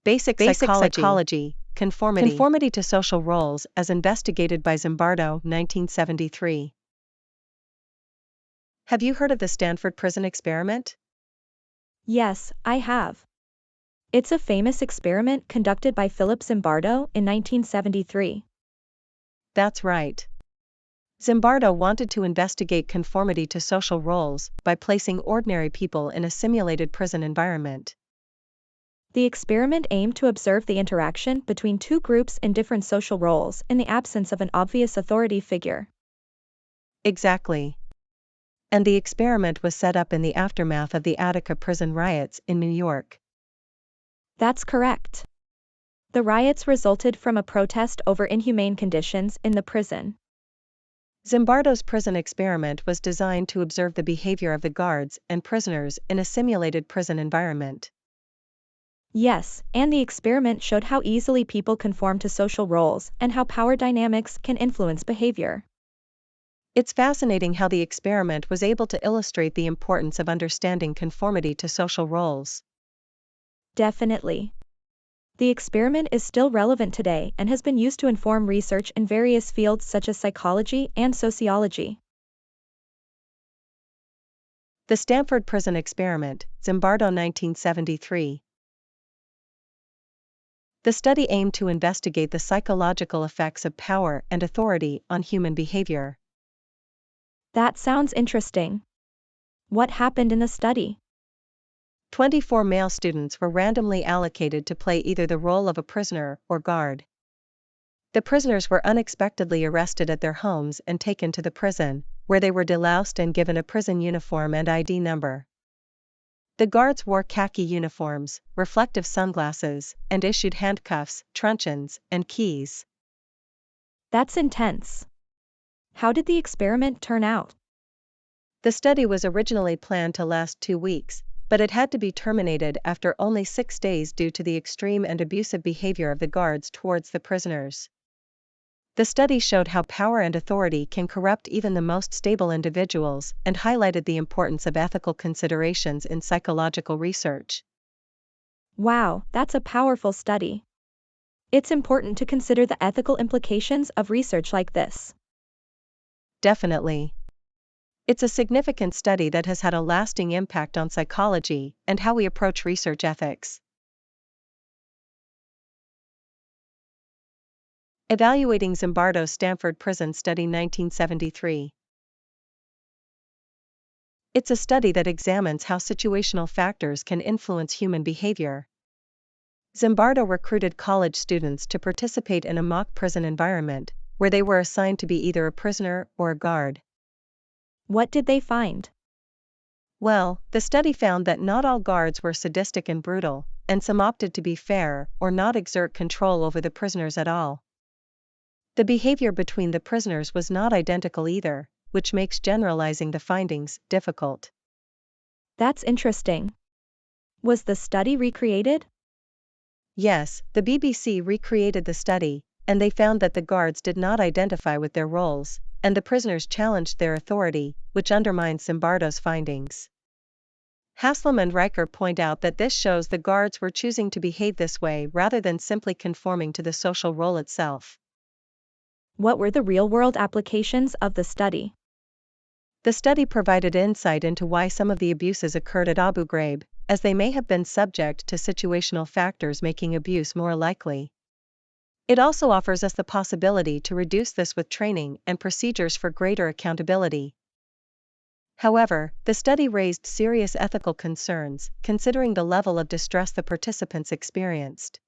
Basic Psychology, Conformity to Social Roles as investigated by Zimbardo, 1973. Have you heard of the Stanford prison experiment? Yes, I have. It's a famous experiment conducted by Philip Zimbardo in 1973. That's right. Zimbardo wanted to investigate conformity to social roles by placing ordinary people in a simulated prison environment. The experiment aimed to observe the interaction between two groups in different social roles in the absence of an obvious authority figure. Exactly. And the experiment was set up in the aftermath of the Attica prison riots in New York. That's correct. The riots resulted from a protest over inhumane conditions in the prison. Zimbardo's prison experiment was designed to observe the behavior of the guards and prisoners in a simulated prison environment. Yes, and the experiment showed how easily people conform to social roles and how power dynamics can influence behavior. It's fascinating how the experiment was able to illustrate the importance of understanding conformity to social roles. Definitely. The experiment is still relevant today and has been used to inform research in various fields such as psychology and sociology. The Stanford Prison Experiment, Zimbardo 1973. The study aimed to investigate the psychological effects of power and authority on human behavior. That sounds interesting. What happened in the study? 24 male students were randomly allocated to play either the role of a prisoner or guard. The prisoners were unexpectedly arrested at their homes and taken to the prison, where they were deloused and given a prison uniform and ID number. The guards wore khaki uniforms, reflective sunglasses, and issued handcuffs, truncheons, and keys. That's intense. How did the experiment turn out? The study was originally planned to last 2 weeks, but it had to be terminated after only 6 days due to the extreme and abusive behavior of the guards towards the prisoners. The study showed how power and authority can corrupt even the most stable individuals and highlighted the importance of ethical considerations in psychological research. Wow, that's a powerful study. It's important to consider the ethical implications of research like this. Definitely. It's a significant study that has had a lasting impact on psychology and how we approach research ethics. Evaluating Zimbardo's Stanford Prison Study 1973. It's a study that examines how situational factors can influence human behavior. Zimbardo recruited college students to participate in a mock prison environment, where they were assigned to be either a prisoner or a guard. What did they find? Well, the study found that not all guards were sadistic and brutal, and some opted to be fair or not exert control over the prisoners at all. The behavior between the prisoners was not identical either, which makes generalizing the findings difficult. That's interesting. Was the study recreated? Yes, the BBC recreated the study, and they found that the guards did not identify with their roles, and the prisoners challenged their authority, which undermines Zimbardo's findings. Haslam and Riker point out that this shows the guards were choosing to behave this way rather than simply conforming to the social role itself. What were the real-world applications of the study? The study provided insight into why some of the abuses occurred at Abu Ghraib, as they may have been subject to situational factors making abuse more likely. It also offers us the possibility to reduce this with training and procedures for greater accountability. However, the study raised serious ethical concerns, considering the level of distress the participants experienced.